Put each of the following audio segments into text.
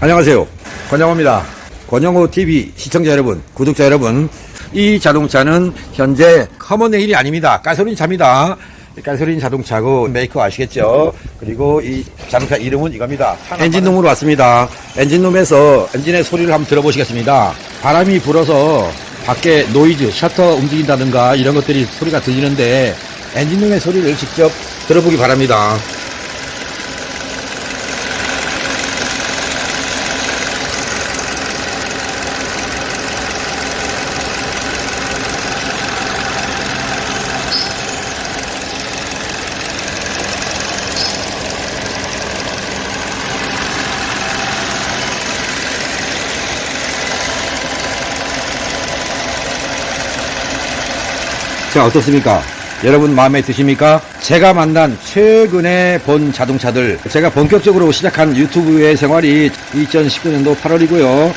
안녕하세요. 권영호입니다. 권영호 TV 시청자 여러분, 구독자 여러분, 이 자동차는 현재 커먼 레일이 아닙니다. 가솔린 차입니다. 가솔린 자동차고 메이커 아시겠죠? 그리고 이 자동차 이름은 이겁니다. 엔진룸으로 왔습니다. 엔진룸에서 엔진의 소리를 한번 들어보시겠습니다. 바람이 불어서 밖에 노이즈, 셔터 움직인다든가 이런 것들이 소리가 들리는데 엔진룸의 소리를 직접 들어보기 바랍니다. 자, 어떻습니까? 여러분 마음에 드십니까? 제가 만난 최근에 본 자동차들, 제가 본격적으로 시작한 유튜브의 생활이 2019년도 8월이고요.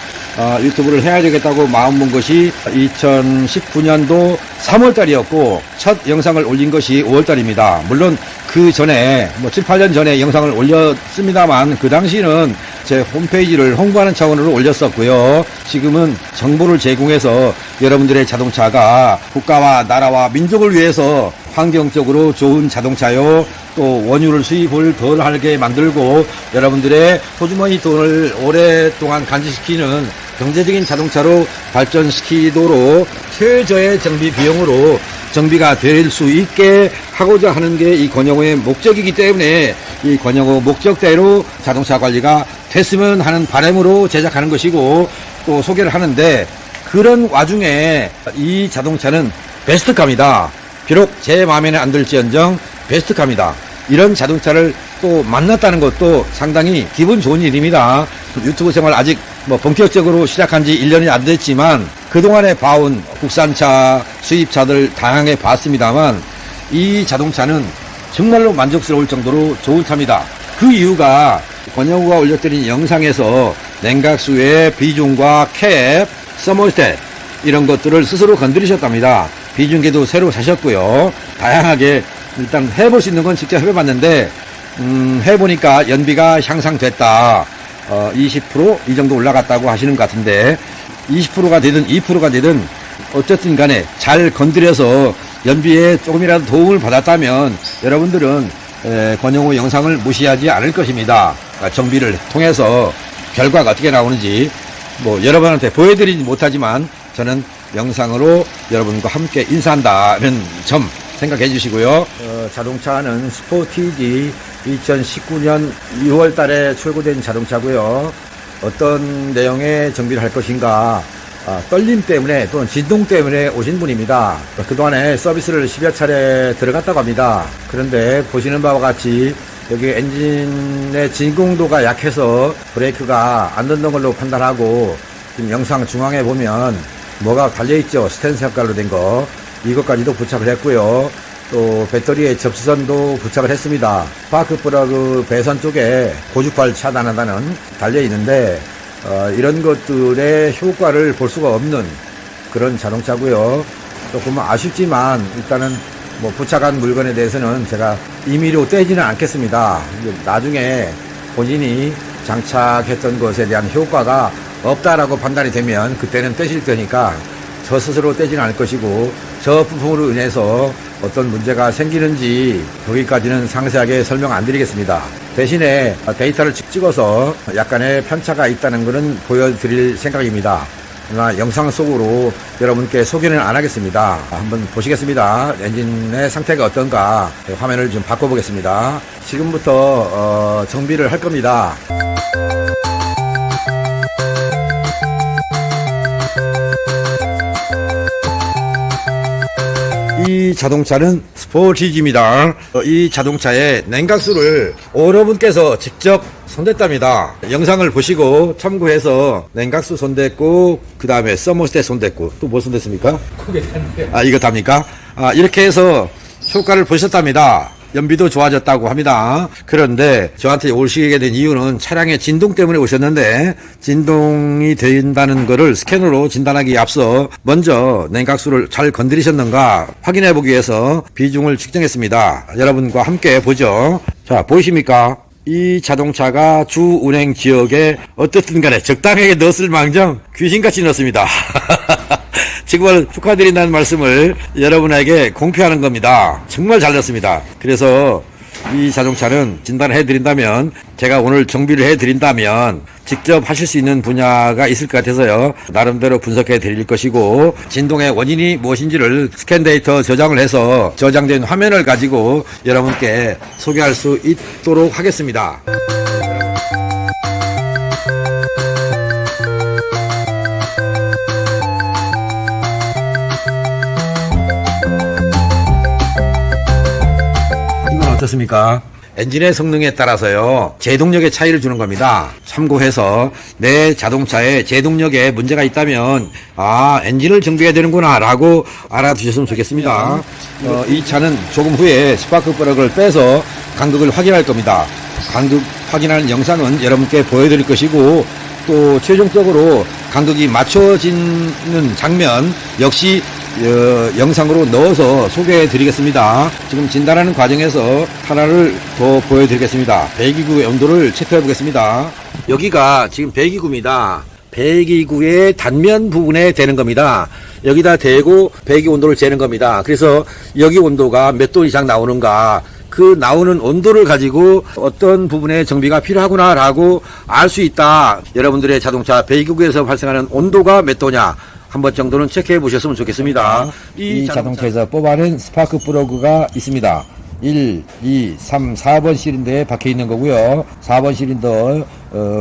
유튜브를 해야 되겠다고 마음먹은 것이 2019년도 3월달이었고 첫 영상을 올린 것이 5월달입니다. 물론 그 전에 7, 8년 전에 영상을 올렸습니다만 그 당시는 제 홈페이지를 홍보하는 차원으로 올렸었고요. 지금은 정보를 제공해서 여러분들의 자동차가 국가와 나라와 민족을 위해서 환경적으로 좋은 자동차요, 또 원유를 수입을 덜 하게 만들고 여러분들의 호주머니 돈을 오랫동안 간직시키는 경제적인 자동차로 발전시키도록 최저의 정비 비용으로 정비가 될 수 있게 하고자 하는 게 이 권영호의 목적이기 때문에 이 권영호 목적대로 자동차 관리가 됐으면 하는 바람으로 제작하는 것이고 또 소개를 하는데, 그런 와중에 이 자동차는 베스트카입니다. 비록 제 마음에는 안 들지언정 베스트카입니다. 이런 자동차를 또 만났다는 것도 상당히 기분 좋은 일입니다. 유튜브 생활 아직 본격적으로 시작한 지 1년이 안 됐지만 그동안에 봐온 국산차, 수입차들 다양하게 봤습니다만 이 자동차는 정말로 만족스러울 정도로 좋은 차입니다. 그 이유가 권영호가 올려드린 영상에서 냉각수의 비중과 캡, 서머스탯 이런 것들을 스스로 건드리셨답니다. 비중계도 새로 사셨고요. 다양하게 일단 해볼 수 있는 건 직접 해봤는데 해보니까 연비가 향상됐다. 20% 이 정도 올라갔다고 하시는 것 같은데 20%가 되든 2%가 되든 어쨌든 간에 잘 건드려서 연비에 조금이라도 도움을 받았다면 여러분들은 권영호 영상을 무시하지 않을 것입니다. 정비를 통해서 결과가 어떻게 나오는지 여러분한테 보여드리지 못하지만 저는 영상으로 여러분과 함께 인사한다는 점 생각해 주시고요. 자동차는 스포티지 2019년 2월 달에 출고된 자동차고요. 어떤 내용의 정비를 할 것인가, 떨림 때문에 또는 진동 때문에 오신 분입니다. 그동안에 서비스를 10여 차례 들어갔다고 합니다. 그런데 보시는 바와 같이 여기 엔진의 진공도가 약해서 브레이크가 안 넣는 걸로 판단하고, 지금 영상 중앙에 보면 뭐가 달려있죠. 스탠스 효과로 된 거. 이것까지도 부착을 했고요. 또 배터리의 접수선도 부착을 했습니다. 스파크 플러그 배선 쪽에 고주파를 차단한다는 달려있는데 이런 것들의 효과를 볼 수가 없는 그런 자동차고요. 조금 아쉽지만 일단은 부착한 물건에 대해서는 제가 임의로 떼지는 않겠습니다. 나중에 본인이 장착했던 것에 대한 효과가 없다라고 판단이 되면 그때는 떼실 테니까 저 스스로 떼지는 않을 것이고, 저 부품으로 인해서 어떤 문제가 생기는지 거기까지는 상세하게 설명 안 드리겠습니다. 대신에 데이터를 찍어서 약간의 편차가 있다는 것은 보여드릴 생각입니다. 그러나 영상 속으로 여러분께 소개는 안 하겠습니다. 한번 보시겠습니다. 엔진의 상태가 어떤가 화면을 좀 바꿔보겠습니다. 지금부터 정비를 할 겁니다. 이 자동차는 스포티지입니다. 이 자동차에 냉각수를 여러분께서 직접 손댔답니다. 영상을 보시고 참고해서 냉각수 손댔고, 그 다음에 서머스탯 손댔고, 또 뭐 손댔습니까? 이거 답니까? 이렇게 해서 효과를 보셨답니다. 연비도 좋아졌다고 합니다. 그런데 저한테 오시게 된 이유는 차량의 진동 때문에 오셨는데, 진동이 된다는 것을 스캐너로 진단하기에 앞서 먼저 냉각수를 잘 건드리셨는가 확인해 보기 위해서 비중을 측정했습니다. 여러분과 함께 보죠. 자, 보이십니까? 이 자동차가 주 운행 지역에 어떻든 간에 적당하게 넣었을 망정 귀신같이 넣었습니다. 정말 축하드린다는 말씀을 여러분에게 공표하는 겁니다. 정말 잘 넣었습니다. 그래서 이 자동차는 진단을 해드린다면, 제가 오늘 정비를 해드린다면 직접 하실 수 있는 분야가 있을 것 같아서요, 나름대로 분석해 드릴 것이고, 진동의 원인이 무엇인지를 스캔 데이터 저장을 해서 저장된 화면을 가지고 여러분께 소개할 수 있도록 하겠습니다. 어떻습니까? 엔진의 성능에 따라서요, 제동력의 차이를 주는 겁니다. 참고해서 내 자동차에 제동력에 문제가 있다면, 엔진을 정비해야 되는구나 라고 알아두셨으면 좋겠습니다. 이 차는 조금 후에 스파크 플러그를 빼서 간극을 확인할 겁니다. 간극 확인하는 영상은 여러분께 보여드릴 것이고, 또 최종적으로 간극이 맞춰지는 장면 역시 영상으로 넣어서 소개해 드리겠습니다. 지금 진단하는 과정에서 하나를 더 보여드리겠습니다. 배기구의 온도를 체크해 보겠습니다. 여기가 지금 배기구입니다. 배기구의 단면 부분에 대는 겁니다. 여기다 대고 배기 온도를 재는 겁니다. 그래서 여기 온도가 몇 도 이상 나오는가, 그 나오는 온도를 가지고 어떤 부분에 정비가 필요하구나 라고 알 수 있다. 여러분들의 자동차 배기구에서 발생하는 온도가 몇 도냐 한 번 정도는 체크해 보셨으면 좋겠습니다. 이 자동차에서 뽑아낸 스파크 플러그가 있습니다. 1, 2, 3, 4번 실린더에 박혀 있는 거고요. 4번 실린더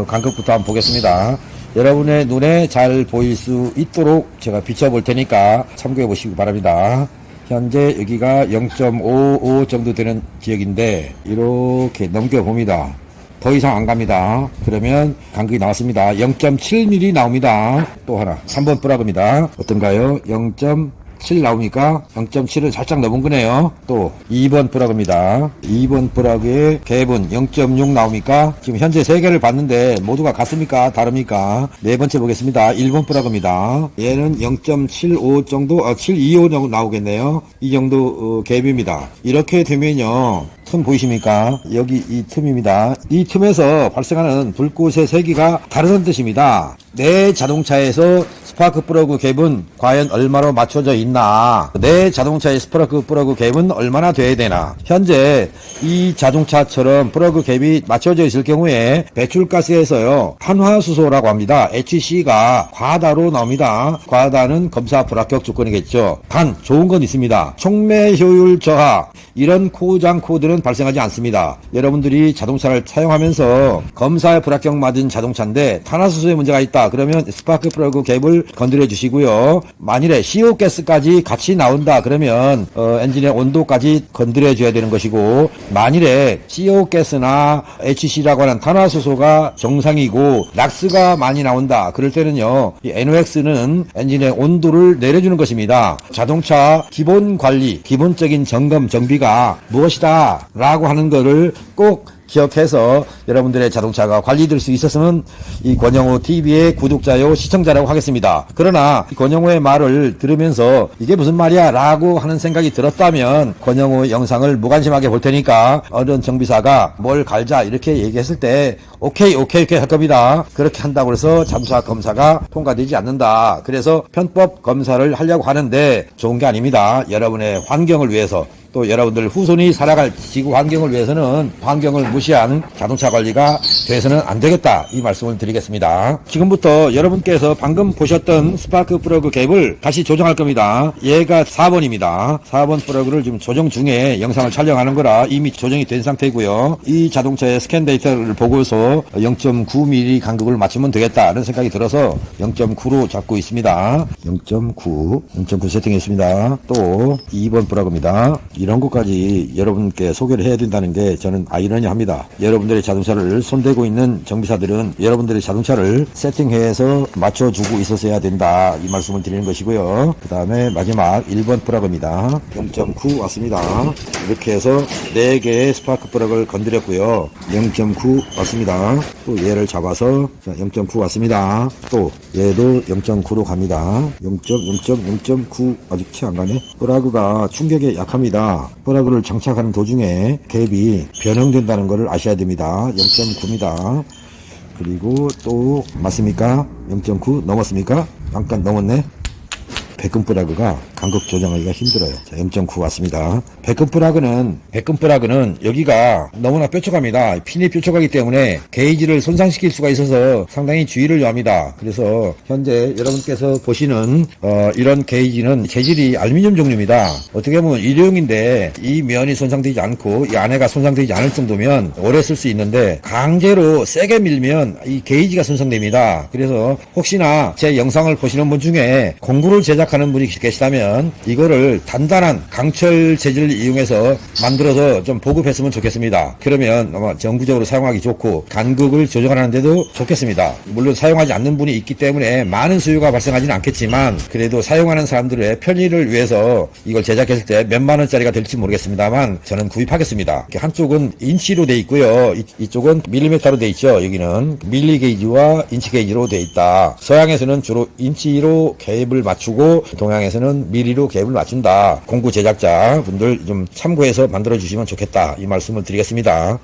간극부터 한번 보겠습니다. 여러분의 눈에 잘 보일 수 있도록 제가 비춰볼 테니까 참고해 보시기 바랍니다. 현재 여기가 0.55 정도 되는 지역인데 이렇게 넘겨봅니다. 더 이상 안 갑니다. 그러면 간극이 나왔습니다. 0.7mm 나옵니다. 또 하나 3번 플러그입니다. 어떤가요? 0.7 나오니까 0.7을 살짝 넘은 거네요. 또 2번 플러그입니다. 2번 플러그의 갭은 0.6 나옵니까? 지금 현재 3개를 봤는데 모두가 같습니까? 다릅니까? 네 번째 보겠습니다. 1번 플러그입니다. 얘는 0.75 정도, 725 정도 나오겠네요. 이 정도 갭입니다. 이렇게 되면요, 틈 보이십니까? 여기 이 틈입니다. 이 틈에서 발생하는 불꽃의 세기가 다르다는 뜻입니다. 내 자동차에서 스파크 플러그 갭은 과연 얼마로 맞춰져 있나, 내 자동차의 스파크 플러그 갭은 얼마나 돼야 되나. 현재 이 자동차처럼 플러그 갭이 맞춰져 있을 경우에 배출가스에서요, 탄화수소라고 합니다. HC가 과다로 나옵니다. 과다는 검사 불합격 조건이겠죠. 단 좋은 건 있습니다. 촉매 효율 저하, 이런 고장 코드는 발생하지 않습니다. 여러분들이 자동차를 사용하면서 검사에 불합격 맞은 자동차인데 탄화수소에 문제가 있다 그러면 스파크 플러그 갭을 건드려 주시고요. 만일에 CO 가스까지 같이 나온다 그러면 엔진의 온도까지 건드려 줘야 되는 것이고, 만일에 CO 가스나 HC라고 하는 탄화수소가 정상이고 락스가 많이 나온다 그럴 때는요, 이 NOx는 엔진의 온도를 내려주는 것입니다. 자동차 기본 관리, 기본적인 점검 정비가 무엇이다 라고 하는 거를 꼭 기억해서 여러분들의 자동차가 관리될 수 있었으면 이 권영호 TV의 구독자요 시청자라고 하겠습니다. 그러나 권영호의 말을 들으면서 이게 무슨 말이야 라고 하는 생각이 들었다면 권영호 영상을 무관심하게 볼 테니까 어떤 정비사가 뭘 갈자 이렇게 얘기했을 때 오케이 할 겁니다. 그렇게 한다고 해서 자동차 검사가 통과되지 않는다. 그래서 편법 검사를 하려고 하는데 좋은 게 아닙니다. 여러분의 환경을 위해서, 또 여러분들 후손이 살아갈 지구 환경을 위해서는 환경을 무시한 자동차 관리가 돼서는 안 되겠다, 이 말씀을 드리겠습니다. 지금부터 여러분께서 방금 보셨던 스파크 플러그 갭을 다시 조정할 겁니다. 얘가 4번입니다. 4번 플러그를 지금 조정 중에 영상을 촬영하는 거라 이미 조정이 된 상태고요. 이 자동차의 스캔 데이터를 보고서 0.9mm 간극을 맞추면 되겠다는 생각이 들어서 0.9로 잡고 있습니다. 0.9 세팅했습니다. 또 2번 플러그입니다. 이런 것까지 여러분께 소개를 해야 된다는 게 저는 아이러니합니다. 여러분들의 자동차를 손대고 있는 정비사들은 여러분들의 자동차를 세팅해서 맞춰주고 있었어야 된다, 이 말씀을 드리는 것이고요. 그 다음에 마지막 1번 플러그입니다. 0.9 왔습니다. 이렇게 해서 4개의 스파크 플러그를 건드렸고요. 0.9 왔습니다. 왔습니다. 또 얘를 잡아서 자, 0.9 왔습니다. 또 얘도 0.9로 갑니다. 0.9 아직 티 안 가네. 플러그가 충격에 약합니다. 플러그를 장착하는 도중에 갭이 변형된다는 것을 아셔야 됩니다. 0.9입니다. 그리고 또 맞습니까? 0.9 넘었습니까? 잠깐 넘었네. 백금 플러그가 간극 조정하기가 힘들어요. 자, 0.9 왔습니다. 백금 플러그는 여기가 너무나 뾰족합니다. 핀이 뾰족하기 때문에 게이지를 손상시킬 수가 있어서 상당히 주의를 요합니다. 그래서 현재 여러분께서 보시는 이런 게이지는 재질이 알루미늄 종류입니다. 어떻게 보면 일회용인데 이 면이 손상되지 않고 이 안에가 손상되지 않을 정도면 오래 쓸 수 있는데 강제로 세게 밀면 이 게이지가 손상됩니다. 그래서 혹시나 제 영상을 보시는 분 중에 공구를 제작하는 분이 계시다면 이거를 단단한 강철 재질을 이용해서 만들어서 좀 보급했으면 좋겠습니다. 그러면 아마 정부적으로 사용하기 좋고 간극을 조정하는 데도 좋겠습니다. 물론 사용하지 않는 분이 있기 때문에 많은 수요가 발생하지는 않겠지만 그래도 사용하는 사람들의 편의를 위해서 이걸 제작했을 때 몇만 원짜리가 될지 모르겠습니다만 저는 구입하겠습니다. 한쪽은 인치로 돼 있고요. 이쪽은 밀리미터로 돼 있죠. 여기는 밀리 게이지와 인치 게이지로 돼 있다. 서양에서는 주로 인치로 갭을 맞추고 동양에서는 밀리로 갭을 맞춘다. 공구 제작자 분들 좀 참고해서 만들어 주시면 좋겠다. 이 말씀을 드리겠습니다.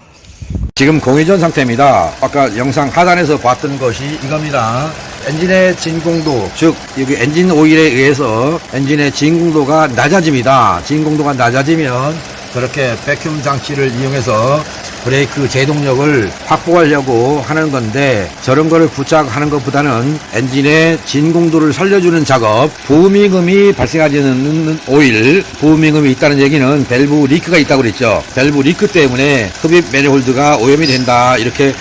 지금 공회전 상태입니다. 아까 영상 하단에서 봤던 것이 이겁니다. 엔진의 진공도, 즉 여기 엔진 오일에 의해서 엔진의 진공도가 낮아집니다. 진공도가 낮아지면 저렇게 백큐um 장치를 이용해서 브레이크 제동력을 확보하려고 하는 건데 저런 거를 부착하는 것보다는 엔진의 진공도를 살려주는 작업, 부밍음이 발생하지 않는 오일, 부밍음이 있다는 얘기는 밸브 리크가 있다고 그랬죠. 밸브 리크 때문에 흡입 매니홀드가 오염이 된다 이렇게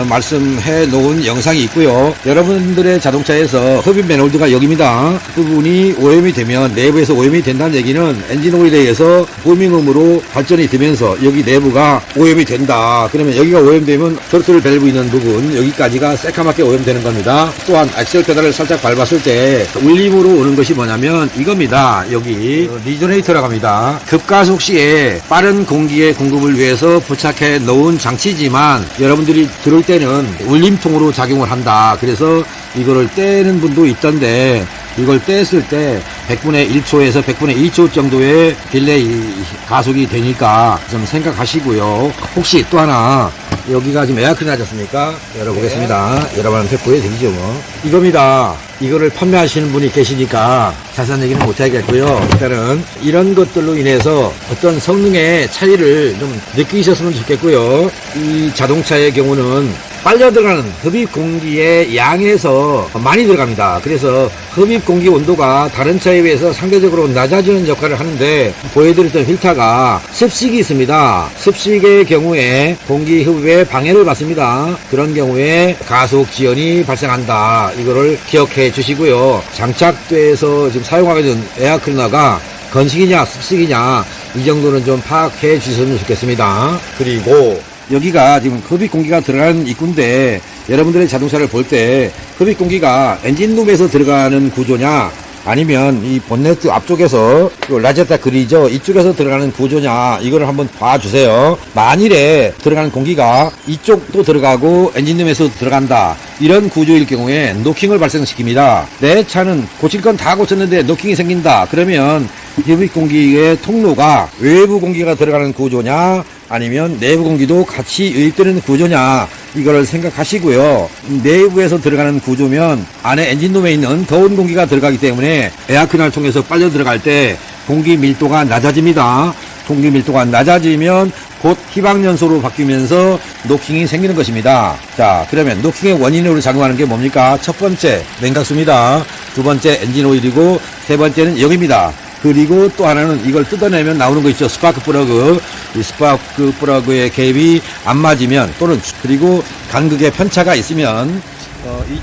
말씀해 놓은 영상이 있고요. 여러분들의 자동차에서 흡입 매니홀드가 여기입니다. 그 부분이 오염이 되면 내부에서 오염이 된다는 얘기는 엔진 오일에 의해서 부밍음으로 발전이 되면서 여기 내부가 오염이 된다. 그러면 여기가 오염되면 트로틀 밸브 있는 부분 여기까지가 새카맣게 오염되는 겁니다. 또한 액셀 페달을 살짝 밟았을 때 울림으로 오는 것이 뭐냐면 이겁니다. 여기 리조네이터라고 합니다. 급가속 시에 빠른 공기의 공급을 위해서 부착해 놓은 장치지만 여러분들이 들을 때는 울림통으로 작용을 한다. 그래서 이거를 떼는 분도 있던데 이걸 뗐을 때 100분의 1초에서 100분의 2초 정도의 딜레이 가속이 되니까 좀 생각하시고요. 혹시 또 하나 여기가 지금 에어컨이 나지 않습니까? 열어보겠습니다. 여러분한테 보여드리죠 뭐. 이겁니다. 이거를 판매하시는 분이 계시니까 자세한 얘기는 못하겠고요. 일단은 이런 것들로 인해서 어떤 성능의 차이를 좀 느끼셨으면 좋겠고요. 이 자동차의 경우는 빨려 들어가는 흡입 공기의 양에서 많이 들어갑니다. 그래서 흡입 공기 온도가 다른 차에 비해서 상대적으로 낮아지는 역할을 하는데 보여드렸던 필터가 습식이 있습니다. 습식의 경우에 공기 흡입에 방해를 받습니다. 그런 경우에 가속 지연이 발생한다. 이거를 기억해 주시고요. 장착돼서 지금 사용하게 된 에어클리너가 건식이냐 습식이냐 이 정도는 좀 파악해 주셨으면 좋겠습니다. 그리고 여기가 지금 흡입 공기가 들어가는 입구인데 여러분들의 자동차를 볼 때 흡입 공기가 엔진룸에서 들어가는 구조냐 아니면 이 본네트 앞쪽에서 라제타 그리죠 이쪽에서 들어가는 구조냐 이거를 한번 봐주세요. 만일에 들어가는 공기가 이쪽도 들어가고 엔진룸에서 들어간다 이런 구조일 경우에 노킹을 발생시킵니다. 내 차는 고칠 건 다 고쳤는데 노킹이 생긴다 그러면 흡입 공기의 통로가 외부 공기가 들어가는 구조냐 아니면 내부 공기도 같이 유입되는 구조냐 이거를 생각하시고요. 내부에서 들어가는 구조면 안에 엔진룸에 있는 더운 공기가 들어가기 때문에 에어컨을 통해서 빨려 들어갈 때 공기 밀도가 낮아집니다. 공기 밀도가 낮아지면 곧 희방연소로 바뀌면서 노킹이 생기는 것입니다. 자, 그러면 노킹의 원인으로 작용하는 게 뭡니까? 첫 번째 냉각수입니다. 두 번째 엔진 오일이고 세 번째는 여기입니다. 그리고 또 하나는 이걸 뜯어내면 나오는 거 있죠. 스파크 플러그. 이 스파크 플러그의 갭이 안 맞으면 또는 그리고 간극의 편차가 있으면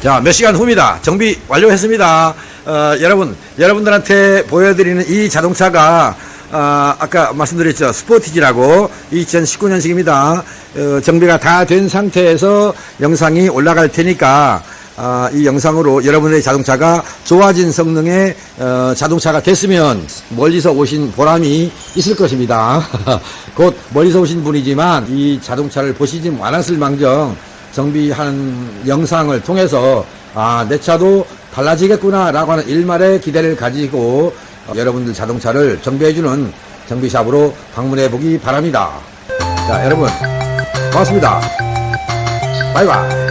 자, 몇 시간 후입니다. 정비 완료했습니다. 여러분들한테 보여드리는 이 자동차가 아까 말씀드렸죠. 스포티지라고 2019년식입니다. 정비가 다 된 상태에서 영상이 올라갈 테니까 이 영상으로 여러분의 자동차가 좋아진 성능의 자동차가 됐으면 멀리서 오신 보람이 있을 것입니다. 곧 멀리서 오신 분이지만 이 자동차를 보시지 않았을 망정 정비하는 영상을 통해서 내 차도 달라지겠구나 라고 하는 일말의 기대를 가지고 여러분들 자동차를 정비해주는 정비샵으로 방문해 보기 바랍니다. 자, 여러분 고맙습니다. 바이바이.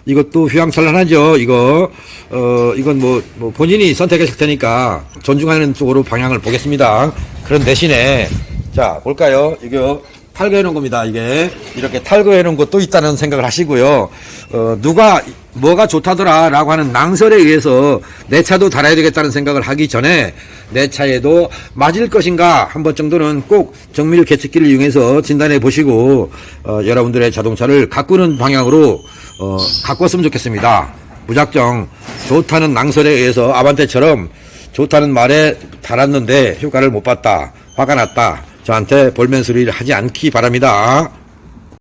이것도 휘황찬란하죠. 이건 뭐 본인이 선택하실 테니까 존중하는 쪽으로 방향을 보겠습니다. 그런 대신에, 자, 볼까요? 이거 탈거해 놓은 겁니다. 이게. 이렇게 탈거해 놓은 것도 있다는 생각을 하시고요. 누가 뭐가 좋다더라 라고 하는 낭설에 의해서 내 차도 달아야 되겠다는 생각을 하기 전에 내 차에도 맞을 것인가 한 번 정도는 꼭 정밀 계측기를 이용해서 진단해 보시고, 여러분들의 자동차를 가꾸는 방향으로, 가꿨으면 좋겠습니다. 무작정 좋다는 낭설에 의해서 아반떼처럼 좋다는 말에 달았는데 효과를 못 봤다, 화가 났다, 저한테 볼멘 소리를 하지 않기 바랍니다.